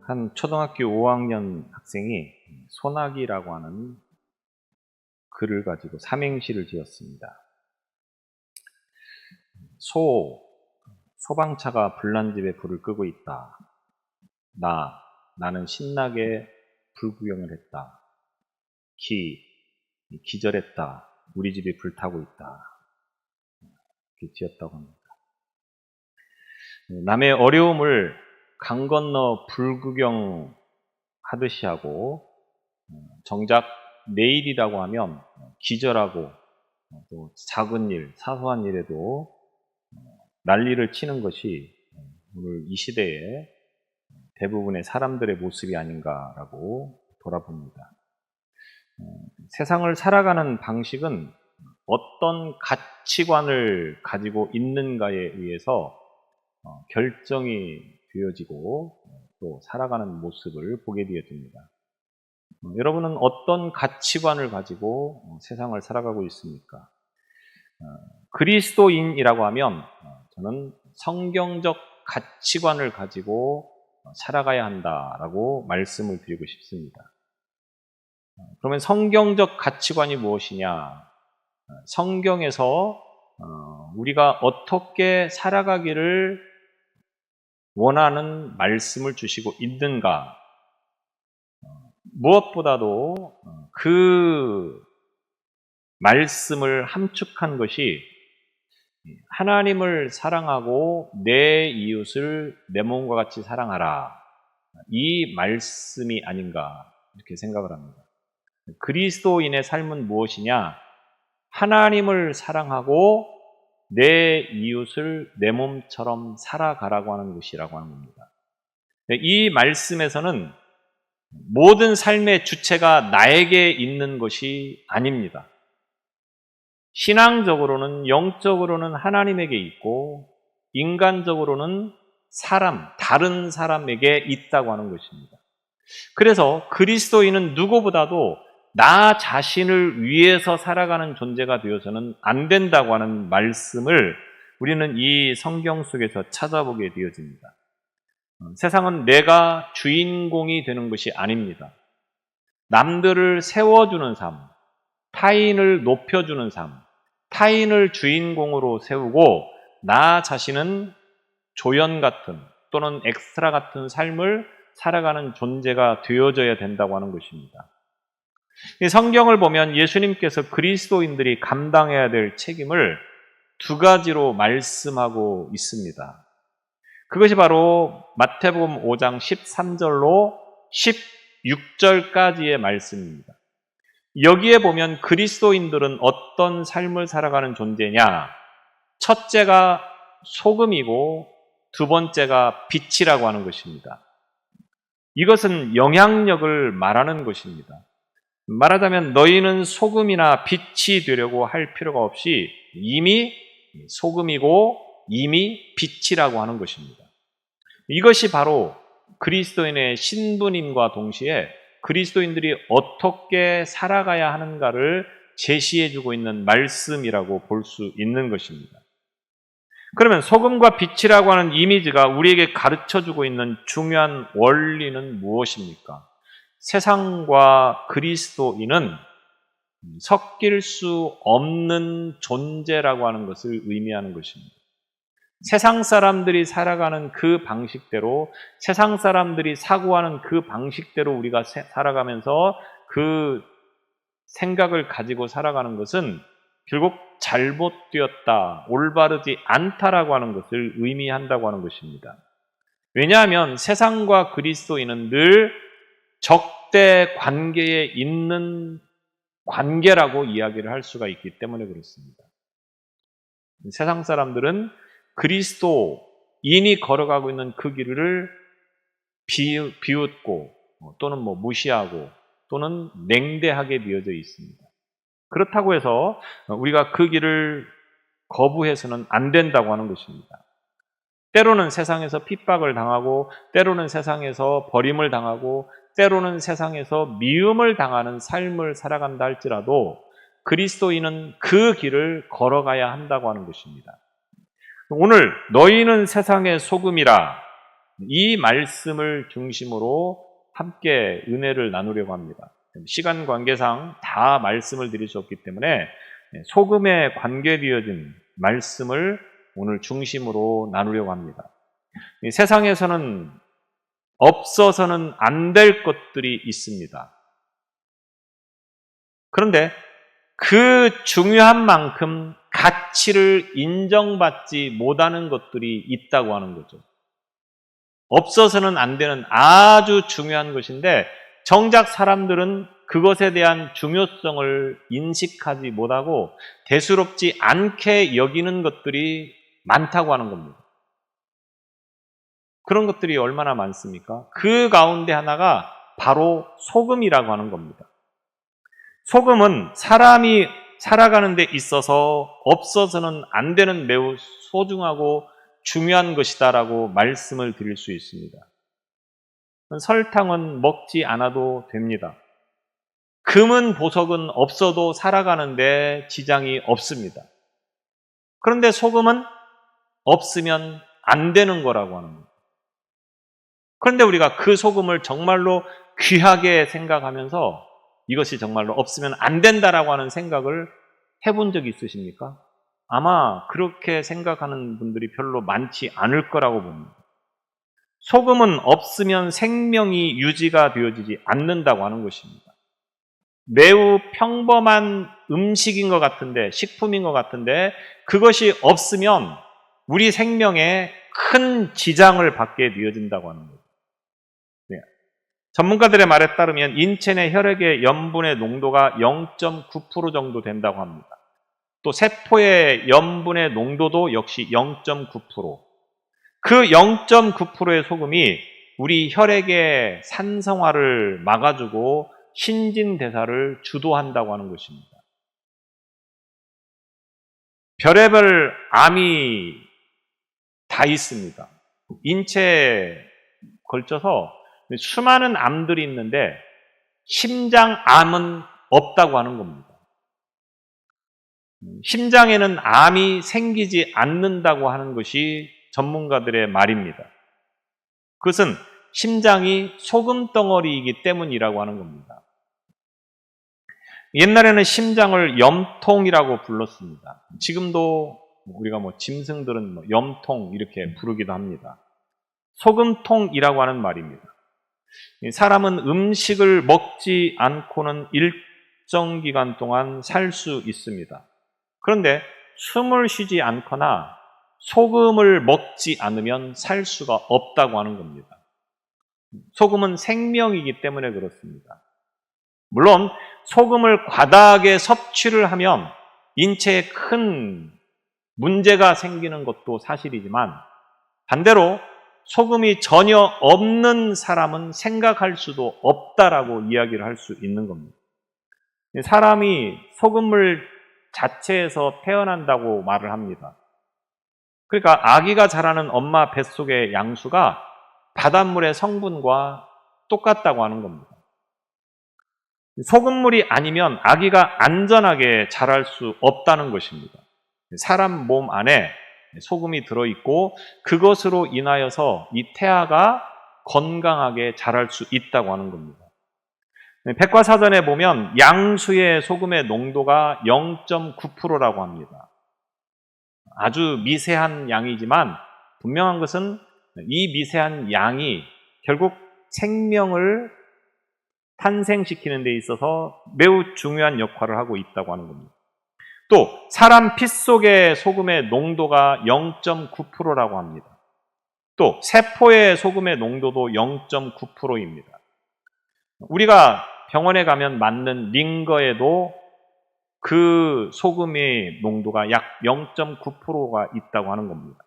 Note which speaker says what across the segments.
Speaker 1: 한 초등학교 5학년 학생이 소나기라고 하는 글을 가지고 삼행시를 지었습니다. 소방차가 불난 집에 불을 끄고 있다. 나는 신나게 불구경을 했다. 기절했다. 우리 집이 불타고 있다. 이렇게 지었다고 합니다. 남의 어려움을 강 건너 불구경 하듯이 하고, 정작 내일이라고 하면 기절하고 또 작은 일, 사소한 일에도 난리를 치는 것이 오늘 이 시대의 대부분의 사람들의 모습이 아닌가라고 돌아봅니다. 세상을 살아가는 방식은 어떤 가치관을 가지고 있는가에 의해서 결정이 되어지고 또 살아가는 모습을 보게 되어집니다. 여러분은 어떤 가치관을 가지고 세상을 살아가고 있습니까? 그리스도인이라고 하면 저는 성경적 가치관을 가지고 살아가야 한다라고 말씀을 드리고 싶습니다. 그러면 성경적 가치관이 무엇이냐? 성경에서 우리가 어떻게 살아가기를 원하는 말씀을 주시고 있는가? 무엇보다도 그 말씀을 함축한 것이 하나님을 사랑하고 내 이웃을 내 몸과 같이 사랑하라. 이 말씀이 아닌가 이렇게 생각을 합니다. 그리스도인의 삶은 무엇이냐? 하나님을 사랑하고 내 이웃을 내 몸처럼 살아가라고 하는 것이라고 하는 겁니다. 이 말씀에서는 모든 삶의 주체가 나에게 있는 것이 아닙니다. 신앙적으로는, 영적으로는 하나님에게 있고 인간적으로는 다른 사람에게 있다고 하는 것입니다. 그래서 그리스도인은 누구보다도 나 자신을 위해서 살아가는 존재가 되어서는 안 된다고 하는 말씀을 우리는 이 성경 속에서 찾아보게 되어집니다. 세상은 내가 주인공이 되는 것이 아닙니다. 남들을 세워주는 삶, 타인을 높여주는 삶, 타인을 주인공으로 세우고 나 자신은 조연 같은 또는 엑스트라 같은 삶을 살아가는 존재가 되어져야 된다고 하는 것입니다. 이 성경을 보면 예수님께서 그리스도인들이 감당해야 될 책임을 두 가지로 말씀하고 있습니다. 그것이 바로 마태복음 5장 13절로 16절까지의 말씀입니다. 여기에 보면 그리스도인들은 어떤 삶을 살아가는 존재냐? 첫째가 소금이고 두 번째가 빛이라고 하는 것입니다. 이것은 영향력을 말하는 것입니다. 말하자면 너희는 소금이나 빛이 되려고 할 필요가 없이 이미 소금이고 이미 빛이라고 하는 것입니다. 이것이 바로 그리스도인의 신분임과 동시에 그리스도인들이 어떻게 살아가야 하는가를 제시해주고 있는 말씀이라고 볼 수 있는 것입니다. 그러면 소금과 빛이라고 하는 이미지가 우리에게 가르쳐주고 있는 중요한 원리는 무엇입니까? 세상과 그리스도인은 섞일 수 없는 존재라고 하는 것을 의미하는 것입니다. 세상 사람들이 살아가는 그 방식대로, 세상 사람들이 사고하는 그 방식대로 우리가 살아가면서 그 생각을 가지고 살아가는 것은 결국 잘못되었다, 올바르지 않다라고 하는 것을 의미한다고 하는 것입니다. 왜냐하면 세상과 그리스도인은 늘 적대 관계에 있는 관계라고 이야기를 할 수가 있기 때문에 그렇습니다. 세상 사람들은 그리스도인이 걸어가고 있는 그 길을 비웃고 또는 무시하고 또는 냉대하게 되어져 있습니다. 그렇다고 해서 우리가 그 길을 거부해서는 안 된다고 하는 것입니다. 때로는 세상에서 핍박을 당하고 때로는 세상에서 버림을 당하고 때로는 세상에서 미움을 당하는 삶을 살아간다 할지라도 그리스도인은 그 길을 걸어가야 한다고 하는 것입니다. 오늘 너희는 세상의 소금이라 이 말씀을 중심으로 함께 은혜를 나누려고 합니다. 시간 관계상 다 말씀을 드릴 수 없기 때문에 소금에 관계되어진 말씀을 오늘 중심으로 나누려고 합니다. 세상에서는 없어서는 안 될 것들이 있습니다. 그런데 그 중요한 만큼 가치를 인정받지 못하는 것들이 있다고 하는 거죠. 없어서는 안 되는 아주 중요한 것인데 정작 사람들은 그것에 대한 중요성을 인식하지 못하고 대수롭지 않게 여기는 것들이 많다고 하는 겁니다. 그런 것들이 얼마나 많습니까? 그 가운데 하나가 바로 소금이라고 하는 겁니다. 소금은 사람이 살아가는 데 있어서 없어서는 안 되는 매우 소중하고 중요한 것이다라고 말씀을 드릴 수 있습니다. 설탕은 먹지 않아도 됩니다. 금은 보석은 없어도 살아가는데 지장이 없습니다. 그런데 소금은 없으면 안 되는 거라고 하는 겁니다. 그런데 우리가 그 소금을 정말로 귀하게 생각하면서 이것이 정말로 없으면 안 된다라고 하는 생각을 해본 적이 있으십니까? 아마 그렇게 생각하는 분들이 별로 많지 않을 거라고 봅니다. 소금은 없으면 생명이 유지가 되어지지 않는다고 하는 것입니다. 매우 평범한 음식인 것 같은데, 식품인 것 같은데 그것이 없으면 우리 생명에 큰 지장을 받게 되어진다고 하는 거죠. 네. 전문가들의 말에 따르면 인체 내 혈액의 염분의 농도가 0.9% 정도 된다고 합니다. 또 세포의 염분의 농도도 역시 0.9%. 그 0.9%의 소금이 우리 혈액의 산성화를 막아주고 신진대사를 주도한다고 하는 것입니다. 별의별 암이 다 있습니다. 인체에 걸쳐서 수많은 암들이 있는데 심장암은 없다고 하는 겁니다. 심장에는 암이 생기지 않는다고 하는 것이 전문가들의 말입니다. 그것은 심장이 소금덩어리이기 때문이라고 하는 겁니다. 옛날에는 심장을 염통이라고 불렀습니다. 지금도 우리가 짐승들은 염통 이렇게 부르기도 합니다. 소금통이라고 하는 말입니다. 사람은 음식을 먹지 않고는 일정 기간 동안 살 수 있습니다. 그런데 숨을 쉬지 않거나 소금을 먹지 않으면 살 수가 없다고 하는 겁니다. 소금은 생명이기 때문에 그렇습니다. 물론 소금을 과다하게 섭취를 하면 인체에 큰 문제가 생기는 것도 사실이지만 반대로 소금이 전혀 없는 사람은 생각할 수도 없다라고 이야기를 할 수 있는 겁니다. 사람이 소금물 자체에서 태어난다고 말을 합니다. 그러니까 아기가 자라는 엄마 뱃속의 양수가 바닷물의 성분과 똑같다고 하는 겁니다. 소금물이 아니면 아기가 안전하게 자랄 수 없다는 것입니다. 사람 몸 안에 소금이 들어있고 그것으로 인하여서 이 태아가 건강하게 자랄 수 있다고 하는 겁니다. 백과사전에 보면 양수의 소금의 농도가 0.9%라고 합니다. 아주 미세한 양이지만 분명한 것은 이 미세한 양이 결국 생명을 탄생시키는 데 있어서 매우 중요한 역할을 하고 있다고 하는 겁니다. 또 사람 피 속의 소금의 농도가 0.9%라고 합니다. 또 세포의 소금의 농도도 0.9%입니다. 우리가 병원에 가면 맞는 링거에도 그 소금의 농도가 약 0.9%가 있다고 하는 겁니다.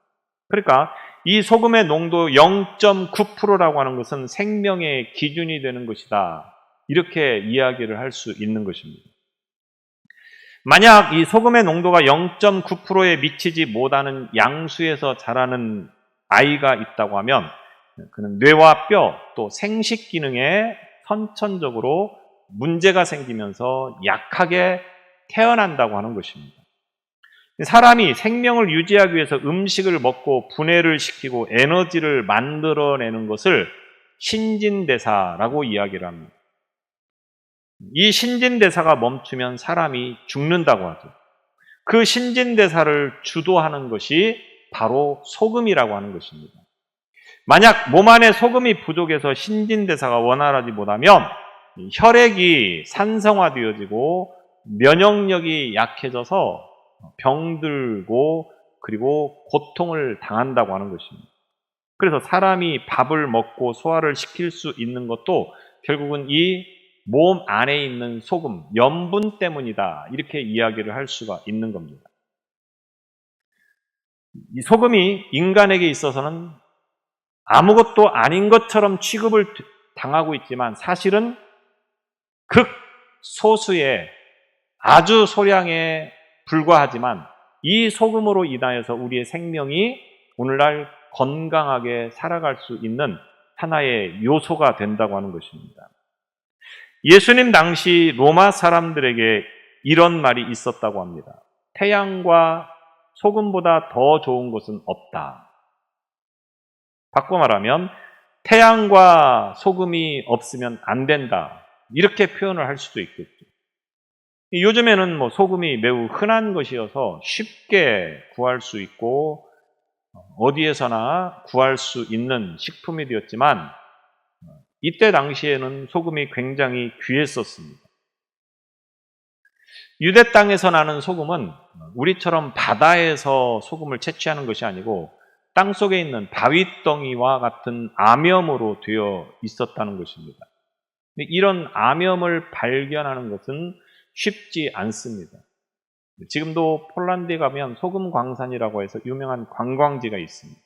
Speaker 1: 그러니까 이 소금의 농도 0.9%라고 하는 것은 생명의 기준이 되는 것이다. 이렇게 이야기를 할 수 있는 것입니다. 만약 이 소금의 농도가 0.9%에 미치지 못하는 양수에서 자라는 아이가 있다고 하면 그는 뇌와 뼈 또 생식 기능에 선천적으로 문제가 생기면서 약하게 태어난다고 하는 것입니다. 사람이 생명을 유지하기 위해서 음식을 먹고 분해를 시키고 에너지를 만들어내는 것을 신진대사라고 이야기를 합니다. 이 신진대사가 멈추면 사람이 죽는다고 하죠. 그 신진대사를 주도하는 것이 바로 소금이라고 하는 것입니다. 만약 몸 안에 소금이 부족해서 신진대사가 원활하지 못하면 혈액이 산성화되어지고 면역력이 약해져서 병들고 그리고 고통을 당한다고 하는 것입니다. 그래서 사람이 밥을 먹고 소화를 시킬 수 있는 것도 결국은 이 몸 안에 있는 소금, 염분 때문이다. 이렇게 이야기를 할 수가 있는 겁니다. 이 소금이 인간에게 있어서는 아무것도 아닌 것처럼 취급을 당하고 있지만 사실은 극소수의 아주 소량에 불과하지만 이 소금으로 인하여서 우리의 생명이 오늘날 건강하게 살아갈 수 있는 하나의 요소가 된다고 하는 것입니다. 예수님 당시 로마 사람들에게 이런 말이 있었다고 합니다. 태양과 소금보다 더 좋은 것은 없다. 바꿔 말하면 태양과 소금이 없으면 안 된다. 이렇게 표현을 할 수도 있겠죠. 요즘에는 소금이 매우 흔한 것이어서 쉽게 구할 수 있고 어디에서나 구할 수 있는 식품이 되었지만 이때 당시에는 소금이 굉장히 귀했었습니다. 유대 땅에서 나는 소금은 우리처럼 바다에서 소금을 채취하는 것이 아니고 땅속에 있는 바위덩이와 같은 암염으로 되어 있었다는 것입니다. 이런 암염을 발견하는 것은 쉽지 않습니다. 지금도 폴란드에 가면 소금 광산이라고 해서 유명한 관광지가 있습니다.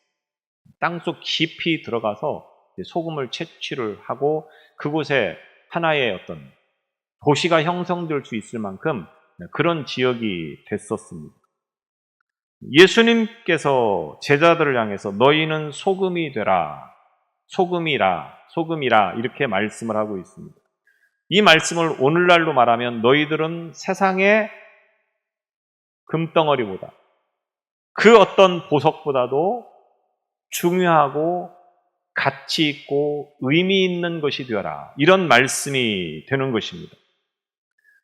Speaker 1: 땅속 깊이 들어가서 소금을 채취를 하고 그곳에 하나의 어떤 도시가 형성될 수 있을 만큼 그런 지역이 됐었습니다. 예수님께서 제자들을 향해서 너희는 소금이 되라, 소금이라 이렇게 말씀을 하고 있습니다. 이 말씀을 오늘날로 말하면 너희들은 세상의 금덩어리보다 그 어떤 보석보다도 중요하고 가치 있고 의미 있는 것이 되어라. 이런 말씀이 되는 것입니다.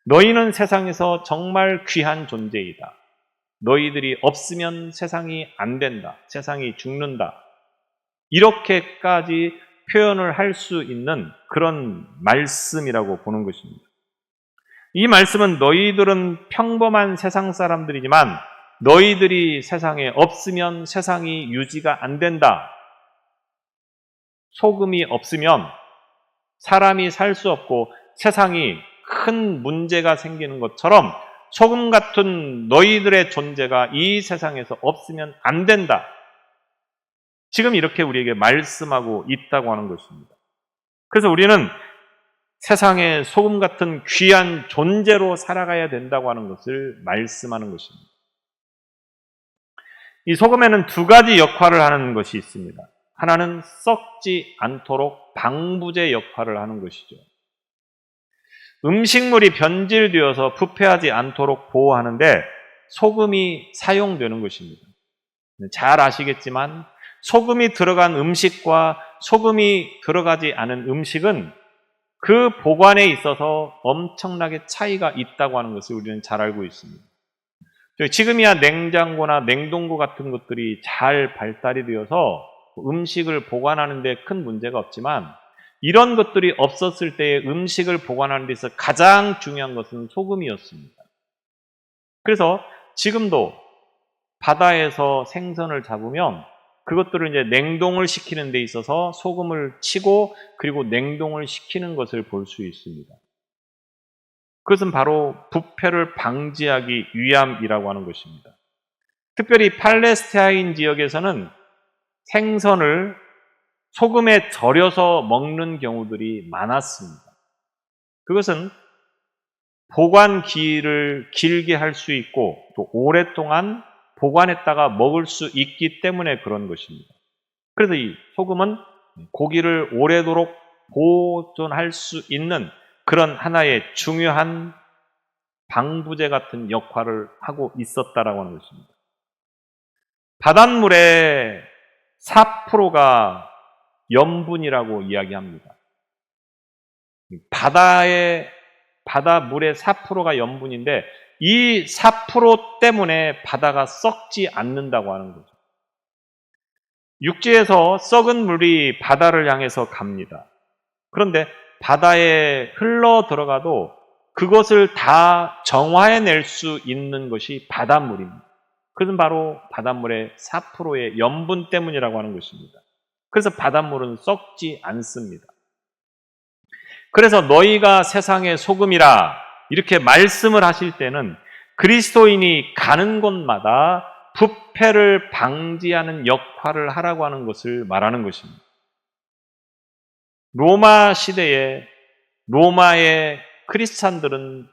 Speaker 1: 너희는 세상에서 정말 귀한 존재이다. 너희들이 없으면 세상이 안 된다. 세상이 죽는다. 이렇게까지 표현을 할 수 있는 그런 말씀이라고 보는 것입니다. 이 말씀은 너희들은 평범한 세상 사람들이지만 너희들이 세상에 없으면 세상이 유지가 안 된다. 소금이 없으면 사람이 살 수 없고 세상이 큰 문제가 생기는 것처럼 소금 같은 너희들의 존재가 이 세상에서 없으면 안 된다. 지금 이렇게 우리에게 말씀하고 있다고 하는 것입니다. 그래서 우리는 세상에 소금 같은 귀한 존재로 살아가야 된다고 하는 것을 말씀하는 것입니다. 이 소금에는 두 가지 역할을 하는 것이 있습니다. 하나는 썩지 않도록 방부제 역할을 하는 것이죠. 음식물이 변질되어서 부패하지 않도록 보호하는데 소금이 사용되는 것입니다. 잘 아시겠지만 소금이 들어간 음식과 소금이 들어가지 않은 음식은 그 보관에 있어서 엄청나게 차이가 있다고 하는 것을 우리는 잘 알고 있습니다. 지금이야 냉장고나 냉동고 같은 것들이 잘 발달이 되어서 음식을 보관하는 데 큰 문제가 없지만 이런 것들이 없었을 때의 음식을 보관하는 데 있어서 가장 중요한 것은 소금이었습니다. 그래서 지금도 바다에서 생선을 잡으면 그것들을 이제 냉동을 시키는 데 있어서 소금을 치고 그리고 냉동을 시키는 것을 볼 수 있습니다. 그것은 바로 부패를 방지하기 위함이라고 하는 것입니다. 특별히 팔레스타인 지역에서는 생선을 소금에 절여서 먹는 경우들이 많았습니다. 그것은 보관 기일을 길게 할 수 있고 또 오랫동안 보관했다가 먹을 수 있기 때문에 그런 것입니다. 그래서 이 소금은 고기를 오래도록 보존할 수 있는 그런 하나의 중요한 방부제 같은 역할을 하고 있었다라고 하는 것입니다. 바닷물의 4%가 염분이라고 이야기합니다. 바다물의 4%가 염분인데 이 4% 때문에 바다가 썩지 않는다고 하는 거죠. 육지에서 썩은 물이 바다를 향해서 갑니다. 그런데 바다에 흘러 들어가도 그것을 다 정화해낼 수 있는 것이 바닷물입니다. 그것은 바로 바닷물의 4%의 염분 때문이라고 하는 것입니다. 그래서 바닷물은 썩지 않습니다. 그래서 너희가 세상의 소금이라 이렇게 말씀을 하실 때는 그리스도인이 가는 곳마다 부패를 방지하는 역할을 하라고 하는 것을 말하는 것입니다. 로마 시대에 로마의 크리스찬들은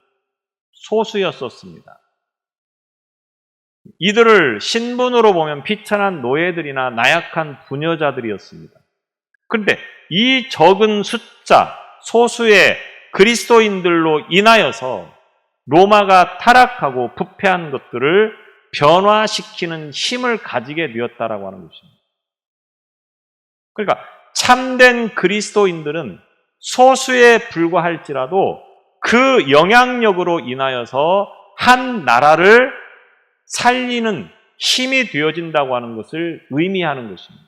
Speaker 1: 소수였었습니다. 이들을 신분으로 보면 비천한 노예들이나 나약한 부녀자들이었습니다. 그런데 이 적은 숫자, 소수의 그리스도인들로 인하여서 로마가 타락하고 부패한 것들을 변화시키는 힘을 가지게 되었다라고 하는 것입니다. 그러니까 참된 그리스도인들은 소수에 불과할지라도 그 영향력으로 인하여서 한 나라를 살리는 힘이 되어진다고 하는 것을 의미하는 것입니다.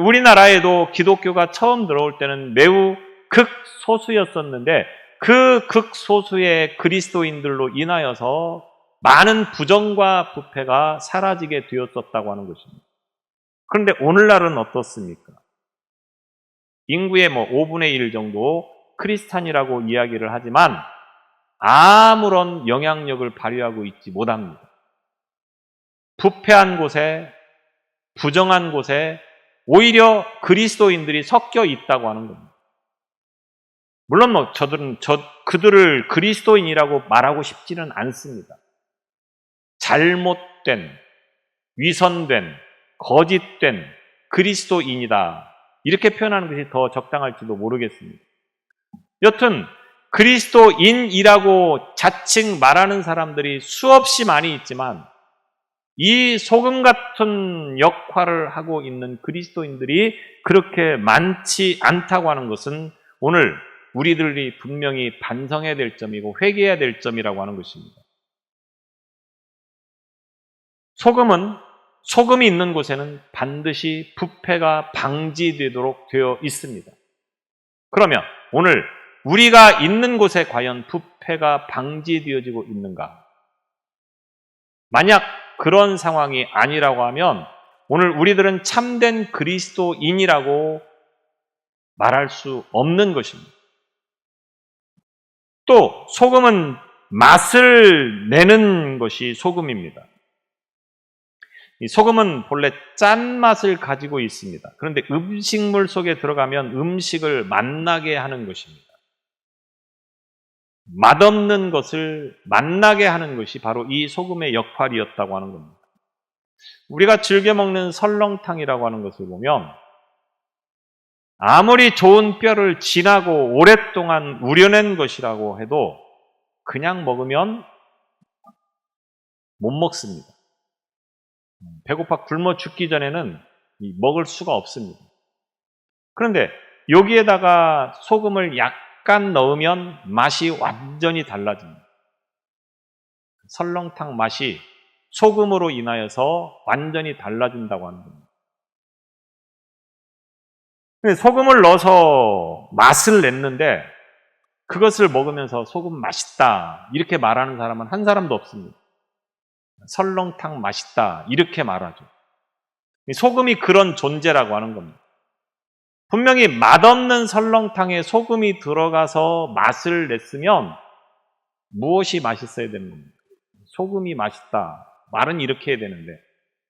Speaker 1: 우리나라에도 기독교가 처음 들어올 때는 매우 극소수였었는데 그 극소수의 그리스도인들로 인하여서 많은 부정과 부패가 사라지게 되었었다고 하는 것입니다. 그런데 오늘날은 어떻습니까? 인구의 5분의 1 정도 크리스찬이라고 이야기를 하지만 아무런 영향력을 발휘하고 있지 못합니다. 부패한 곳에, 부정한 곳에 오히려 그리스도인들이 섞여 있다고 하는 겁니다. 물론 그들을 그리스도인이라고 말하고 싶지는 않습니다. 잘못된, 위선된, 거짓된 그리스도인이다. 이렇게 표현하는 것이 더 적당할지도 모르겠습니다. 여튼 그리스도인이라고 자칭 말하는 사람들이 수없이 많이 있지만 이 소금 같은 역할을 하고 있는 그리스도인들이 그렇게 많지 않다고 하는 것은 오늘 우리들이 분명히 반성해야 될 점이고 회개해야 될 점이라고 하는 것입니다. 소금이 있는 곳에는 반드시 부패가 방지되도록 되어 있습니다. 그러면 오늘 우리가 있는 곳에 과연 부패가 방지되어지고 있는가? 만약 그런 상황이 아니라고 하면 오늘 우리들은 참된 그리스도인이라고 말할 수 없는 것입니다. 또 소금은 맛을 내는 것이 소금입니다. 이 소금은 본래 짠맛을 가지고 있습니다. 그런데 음식물 속에 들어가면 음식을 맛나게 하는 것입니다. 맛없는 것을 맛나게 하는 것이 바로 이 소금의 역할이었다고 하는 겁니다. 우리가 즐겨 먹는 설렁탕이라고 하는 것을 보면 아무리 좋은 뼈를 진하고 오랫동안 우려낸 것이라고 해도 그냥 먹으면 못 먹습니다. 배고파 굶어 죽기 전에는 먹을 수가 없습니다. 그런데 여기에다가 소금을 약간 넣으면 맛이 완전히 달라집니다. 설렁탕 맛이 소금으로 인하여서 완전히 달라진다고 하는 겁니다. 소금을 넣어서 맛을 냈는데 그것을 먹으면서 소금 맛있다 이렇게 말하는 사람은 한 사람도 없습니다. 설렁탕 맛있다 이렇게 말하죠. 소금이 그런 존재라고 하는 겁니다. 분명히 맛없는 설렁탕에 소금이 들어가서 맛을 냈으면 무엇이 맛있어야 되는 겁니까? 소금이 맛있다. 말은 이렇게 해야 되는데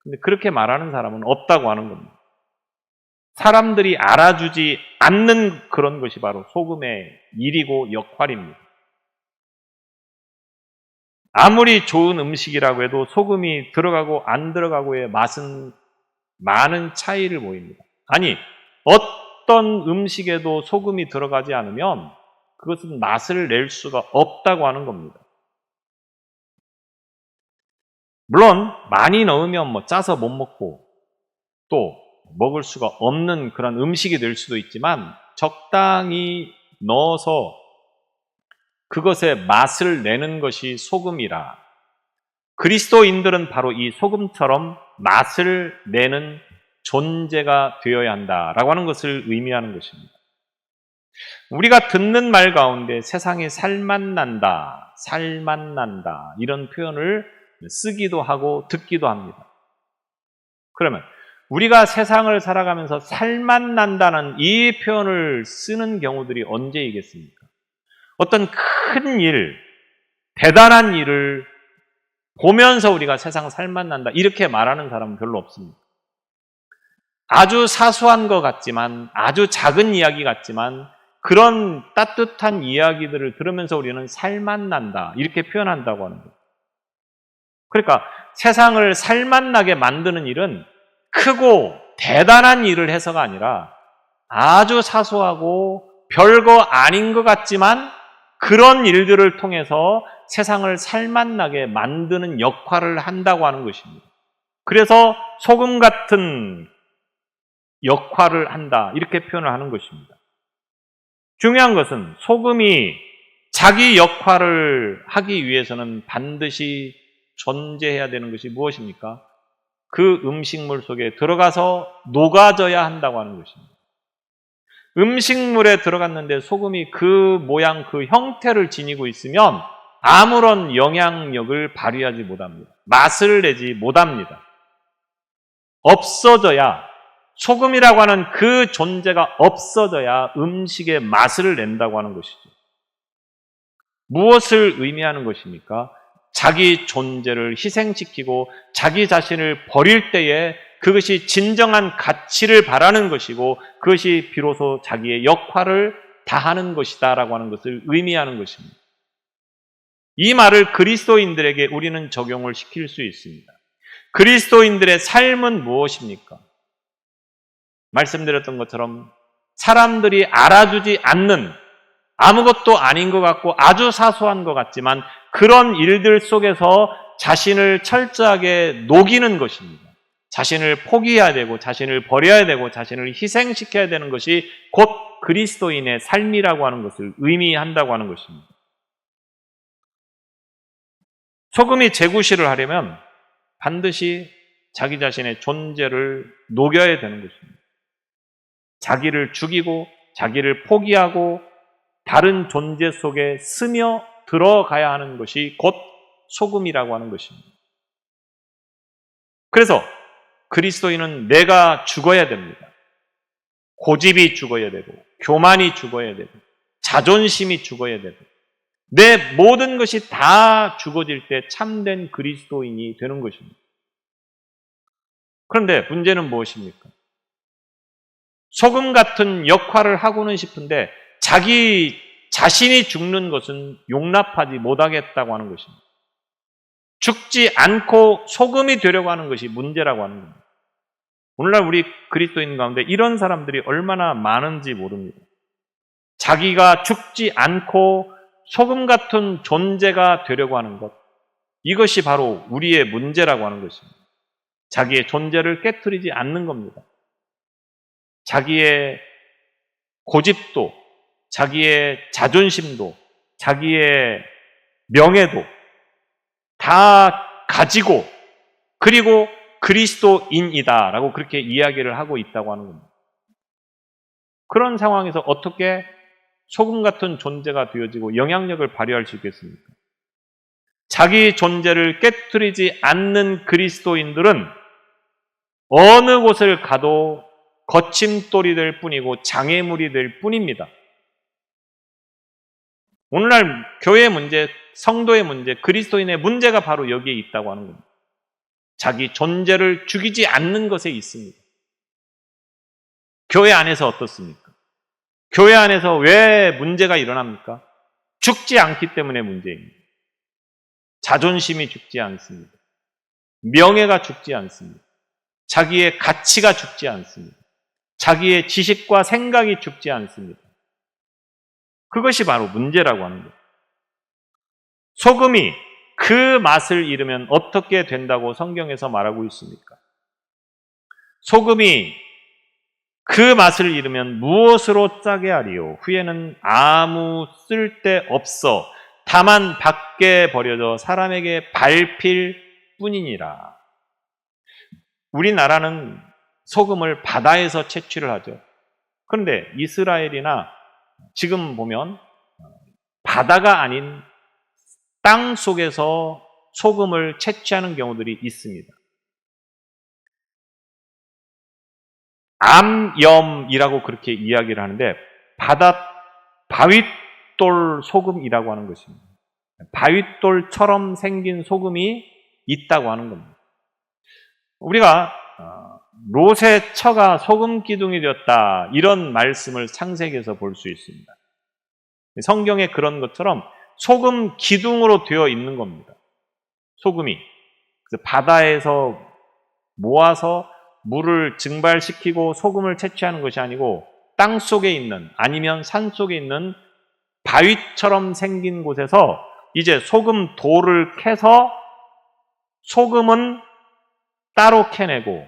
Speaker 1: 근데 그렇게 말하는 사람은 없다고 하는 겁니다. 사람들이 알아주지 않는 그런 것이 바로 소금의 일이고 역할입니다. 아무리 좋은 음식이라고 해도 소금이 들어가고 안 들어가고의 맛은 많은 차이를 보입니다. 아니, 어떤 음식에도 소금이 들어가지 않으면 그것은 맛을 낼 수가 없다고 하는 겁니다. 물론 많이 넣으면 뭐 짜서 못 먹고 또 먹을 수가 없는 그런 음식이 될 수도 있지만 적당히 넣어서 그것의 맛을 내는 것이 소금이라 그리스도인들은 바로 이 소금처럼 맛을 내는 존재가 되어야 한다라고 하는 것을 의미하는 것입니다. 우리가 듣는 말 가운데 세상에 살맛 난다, 살맛 난다 이런 표현을 쓰기도 하고 듣기도 합니다. 그러면 우리가 세상을 살아가면서 살맛 난다는 이 표현을 쓰는 경우들이 언제이겠습니까? 어떤 큰 일, 대단한 일을 보면서 우리가 세상 살맛 난다 이렇게 말하는 사람은 별로 없습니다. 아주 사소한 것 같지만, 아주 작은 이야기 같지만 그런 따뜻한 이야기들을 들으면서 우리는 살맛 난다 이렇게 표현한다고 하는 거예요. 그러니까 세상을 살맛 나게 만드는 일은 크고 대단한 일을 해서가 아니라 아주 사소하고 별거 아닌 것 같지만 그런 일들을 통해서 세상을 살맛 나게 만드는 역할을 한다고 하는 것입니다. 그래서 소금 같은 역할을 한다 이렇게 표현을 하는 것입니다. 중요한 것은 소금이 자기 역할을 하기 위해서는 반드시 존재해야 되는 것이 무엇입니까? 그 음식물 속에 들어가서 녹아져야 한다고 하는 것입니다. 음식물에 들어갔는데 소금이 그 모양, 그 형태를 지니고 있으면 아무런 영향력을 발휘하지 못합니다. 맛을 내지 못합니다. 없어져야, 소금이라고 하는 그 존재가 없어져야 음식의 맛을 낸다고 하는 것이죠. 무엇을 의미하는 것입니까? 자기 존재를 희생시키고 자기 자신을 버릴 때에 그것이 진정한 가치를 바라는 것이고 그것이 비로소 자기의 역할을 다하는 것이다 라고 하는 것을 의미하는 것입니다. 이 말을 그리스도인들에게 우리는 적용을 시킬 수 있습니다. 그리스도인들의 삶은 무엇입니까? 말씀드렸던 것처럼 사람들이 알아주지 않는 아무것도 아닌 것 같고 아주 사소한 것 같지만 그런 일들 속에서 자신을 철저하게 녹이는 것입니다. 자신을 포기해야 되고 자신을 버려야 되고 자신을 희생시켜야 되는 것이 곧 그리스도인의 삶이라고 하는 것을 의미한다고 하는 것입니다. 소금이 재구시를 하려면 반드시 자기 자신의 존재를 녹여야 되는 것입니다. 자기를 죽이고 자기를 포기하고 다른 존재 속에 스며 들어가야 하는 것이 곧 소금이라고 하는 것입니다. 그래서 그리스도인은 내가 죽어야 됩니다. 고집이 죽어야 되고 교만이 죽어야 되고 자존심이 죽어야 되고 내 모든 것이 다 죽어질 때 참된 그리스도인이 되는 것입니다. 그런데 문제는 무엇입니까? 소금 같은 역할을 하고는 싶은데 자기 자신이 죽는 것은 용납하지 못하겠다고 하는 것입니다. 죽지 않고 소금이 되려고 하는 것이 문제라고 하는 겁니다. 오늘날 우리 그리스도인 가운데 이런 사람들이 얼마나 많은지 모릅니다. 자기가 죽지 않고 소금 같은 존재가 되려고 하는 것, 이것이 바로 우리의 문제라고 하는 것입니다. 자기의 존재를 깨트리지 않는 겁니다. 자기의 고집도, 자기의 자존심도, 자기의 명예도 다 가지고 그리고 그리스도인이다라고 그렇게 이야기를 하고 있다고 하는 겁니다. 그런 상황에서 어떻게 소금 같은 존재가 되어지고 영향력을 발휘할 수 있겠습니까? 자기 존재를 깨트리지 않는 그리스도인들은 어느 곳을 가도 거침돌이 될 뿐이고 장애물이 될 뿐입니다. 오늘날 교회의 문제, 성도의 문제, 그리스도인의 문제가 바로 여기에 있다고 하는 겁니다. 자기 존재를 죽이지 않는 것에 있습니다. 교회 안에서 어떻습니까? 교회 안에서 왜 문제가 일어납니까? 죽지 않기 때문에 문제입니다. 자존심이 죽지 않습니다. 명예가 죽지 않습니다. 자기의 가치가 죽지 않습니다. 자기의 지식과 생각이 죽지 않습니다. 그것이 바로 문제라고 하는 거예요. 소금이 그 맛을 잃으면 어떻게 된다고 성경에서 말하고 있습니까? 소금이 그 맛을 잃으면 무엇으로 짜게 하리요? 후에는 아무 쓸데 없어 다만 밖에 버려져 사람에게 밟힐 뿐이니라. 우리나라는 소금을 바다에서 채취를 하죠. 그런데 이스라엘이나 지금 보면 바다가 아닌 땅 속에서 소금을 채취하는 경우들이 있습니다. 암염이라고 그렇게 이야기를 하는데 바윗돌 소금이라고 하는 것입니다. 바윗돌처럼 생긴 소금이 있다고 하는 겁니다. 우리가 롯의 처가 소금 기둥이 되었다 이런 말씀을 창세기에서 볼 수 있습니다. 성경에 그런 것처럼 소금 기둥으로 되어 있는 겁니다. 소금이 그래서 바다에서 모아서 물을 증발시키고 소금을 채취하는 것이 아니고 땅 속에 있는 아니면 산 속에 있는 바위처럼 생긴 곳에서 이제 소금 돌을 캐서 소금은 따로 캐내고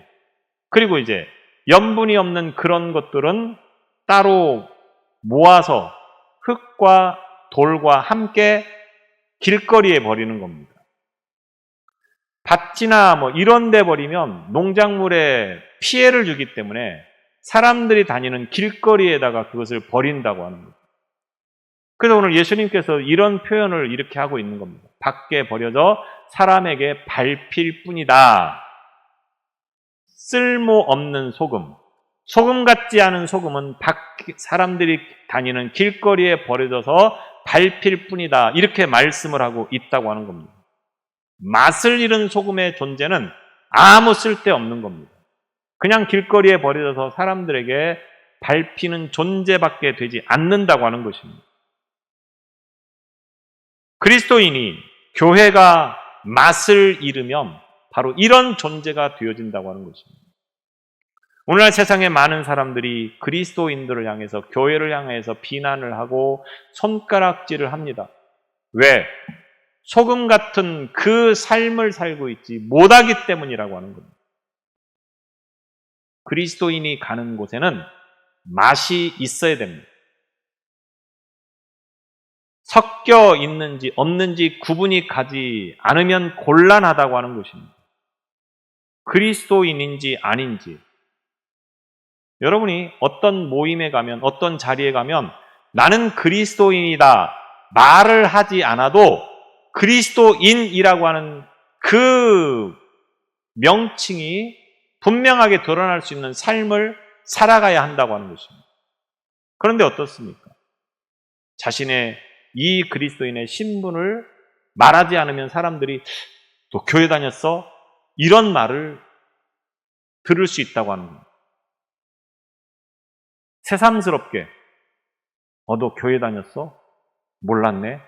Speaker 1: 그리고 이제 염분이 없는 그런 것들은 따로 모아서 흙과 돌과 함께 길거리에 버리는 겁니다. 밭이나 뭐 이런 데 버리면 농작물에 피해를 주기 때문에 사람들이 다니는 길거리에다가 그것을 버린다고 하는 거죠. 그래서 오늘 예수님께서 이런 표현을 이렇게 하고 있는 겁니다. 밖에 버려져 사람에게 밟힐 뿐이다. 쓸모없는 소금, 소금 같지 않은 소금은 사람들이 다니는 길거리에 버려져서 밟힐 뿐이다. 이렇게 말씀을 하고 있다고 하는 겁니다. 맛을 잃은 소금의 존재는 아무 쓸데없는 겁니다. 그냥 길거리에 버려져서 사람들에게 밟히는 존재밖에 되지 않는다고 하는 것입니다. 그리스도인이 교회가 맛을 잃으면 바로 이런 존재가 되어진다고 하는 것입니다. 오늘날 세상에 많은 사람들이 그리스도인들을 향해서 교회를 향해서 비난을 하고 손가락질을 합니다. 왜? 소금 같은 그 삶을 살고 있지 못하기 때문이라고 하는 겁니다. 그리스도인이 가는 곳에는 맛이 있어야 됩니다. 섞여 있는지 없는지 구분이 가지 않으면 곤란하다고 하는 것입니다. 그리스도인인지 아닌지. 여러분이 어떤 모임에 가면 어떤 자리에 가면 나는 그리스도인이다 말을 하지 않아도 그리스도인이라고 하는 그 명칭이 분명하게 드러날 수 있는 삶을 살아가야 한다고 하는 것입니다. 그런데 어떻습니까? 자신의 이 그리스도인의 신분을 말하지 않으면 사람들이 또 교회 다녔어? 이런 말을 들을 수 있다고 하는 겁니다. 새삼스럽게 너 교회 다녔어? 몰랐네?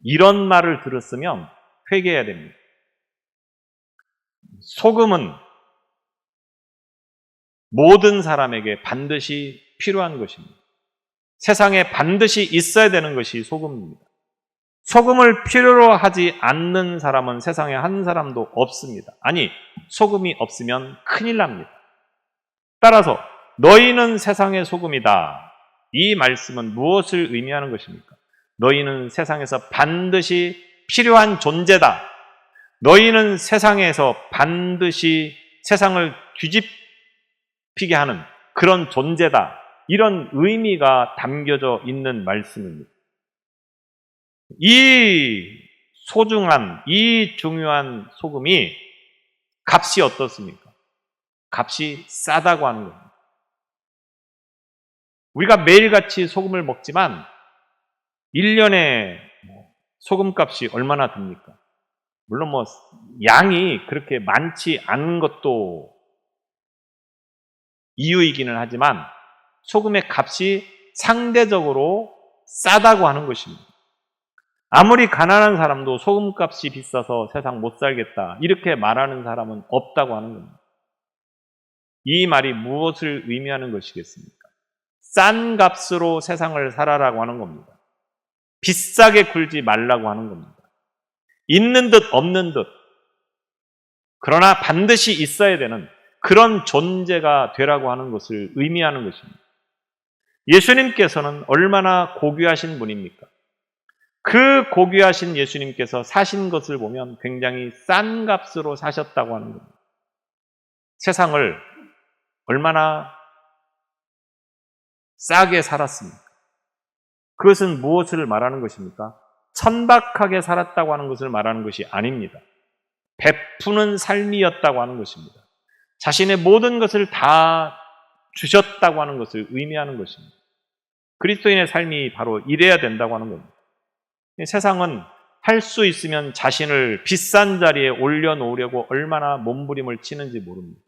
Speaker 1: 이런 말을 들었으면 회개해야 됩니다. 소금은 모든 사람에게 반드시 필요한 것입니다. 세상에 반드시 있어야 되는 것이 소금입니다. 소금을 필요로 하지 않는 사람은 세상에 한 사람도 없습니다. 아니, 소금이 없으면 큰일 납니다. 따라서 너희는 세상의 소금이다. 이 말씀은 무엇을 의미하는 것입니까? 너희는 세상에서 반드시 필요한 존재다. 너희는 세상에서 반드시 세상을 뒤집히게 하는 그런 존재다. 이런 의미가 담겨져 있는 말씀입니다. 이 소중한, 이 중요한 소금이 값이 어떻습니까? 값이 싸다고 하는 겁니다. 우리가 매일같이 소금을 먹지만 1년에 소금값이 얼마나 듭니까? 물론 뭐 양이 그렇게 많지 않은 것도 이유이기는 하지만 소금의 값이 상대적으로 싸다고 하는 것입니다. 아무리 가난한 사람도 소금값이 비싸서 세상 못 살겠다 이렇게 말하는 사람은 없다고 하는 겁니다. 이 말이 무엇을 의미하는 것이겠습니까? 싼 값으로 세상을 살아라고 하는 겁니다. 비싸게 굴지 말라고 하는 겁니다. 있는 듯 없는 듯, 그러나 반드시 있어야 되는 그런 존재가 되라고 하는 것을 의미하는 것입니다. 예수님께서는 얼마나 고귀하신 분입니까? 그 고귀하신 예수님께서 사신 것을 보면 굉장히 싼 값으로 사셨다고 하는 겁니다. 세상을 얼마나 싸게 살았습니까? 그것은 무엇을 말하는 것입니까? 천박하게 살았다고 하는 것을 말하는 것이 아닙니다. 베푸는 삶이었다고 하는 것입니다. 자신의 모든 것을 다 주셨다고 하는 것을 의미하는 것입니다. 그리스도인의 삶이 바로 이래야 된다고 하는 겁니다. 세상은 할 수 있으면 자신을 비싼 자리에 올려놓으려고 얼마나 몸부림을 치는지 모릅니다.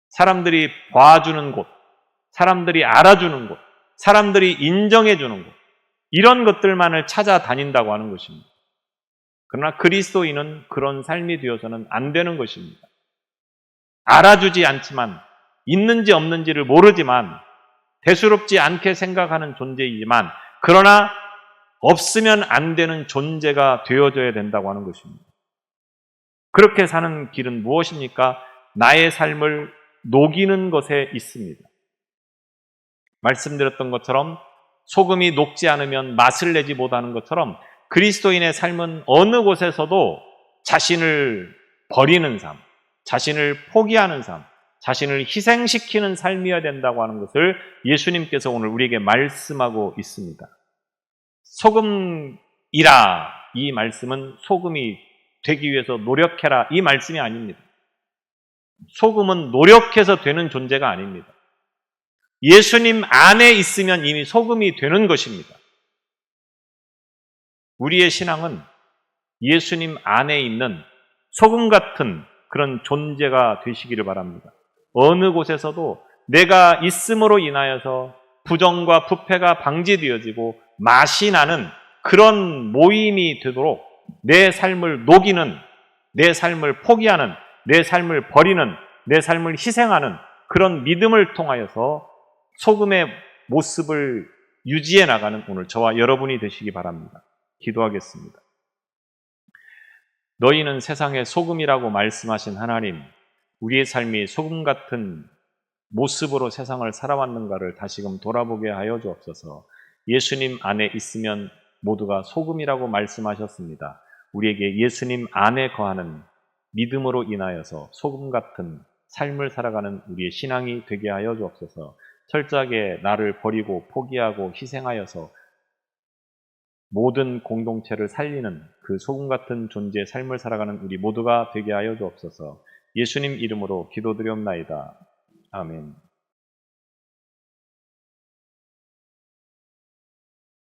Speaker 1: 사람들이 봐주는 곳, 사람들이 알아주는 곳, 사람들이 인정해주는 곳, 이런 것들만을 찾아다닌다고 하는 것입니다. 그러나 그리스도인은 그런 삶이 되어서는 안 되는 것입니다. 알아주지 않지만, 있는지 없는지를 모르지만, 대수롭지 않게 생각하는 존재이지만, 그러나 없으면 안 되는 존재가 되어져야 된다고 하는 것입니다. 그렇게 사는 길은 무엇입니까? 나의 삶을 녹이는 것에 있습니다. 말씀드렸던 것처럼 소금이 녹지 않으면 맛을 내지 못하는 것처럼 그리스도인의 삶은 어느 곳에서도 자신을 버리는 삶, 자신을 포기하는 삶, 자신을 희생시키는 삶이어야 된다고 하는 것을 예수님께서 오늘 우리에게 말씀하고 있습니다. 소금이라, 이 말씀은 소금이 되기 위해서 노력해라, 이 말씀이 아닙니다. 소금은 노력해서 되는 존재가 아닙니다. 예수님 안에 있으면 이미 소금이 되는 것입니다. 우리의 신앙은 예수님 안에 있는 소금 같은 그런 존재가 되시기를 바랍니다. 어느 곳에서도 내가 있음으로 인하여서 부정과 부패가 방지되어지고 맛이 나는 그런 모임이 되도록 내 삶을 녹이는, 내 삶을 포기하는, 내 삶을 버리는, 내 삶을 희생하는 그런 믿음을 통하여서 소금의 모습을 유지해 나가는 오늘 저와 여러분이 되시기 바랍니다. 기도하겠습니다. 너희는 세상의 소금이라고 말씀하신 하나님, 우리의 삶이 소금 같은 모습으로 세상을 살아왔는가를 다시금 돌아보게 하여 주옵소서. 예수님 안에 있으면 모두가 소금이라고 말씀하셨습니다. 우리에게 예수님 안에 거하는 믿음으로 인하여서 소금 같은 삶을 살아가는 우리의 신앙이 되게 하여 주옵소서. 철저하게 나를 버리고 포기하고 희생하여서 모든 공동체를 살리는 그 소금 같은 존재의 삶을 살아가는 우리 모두가 되게 하여 주옵소서. 예수님 이름으로 기도드리옵나이다. 아멘.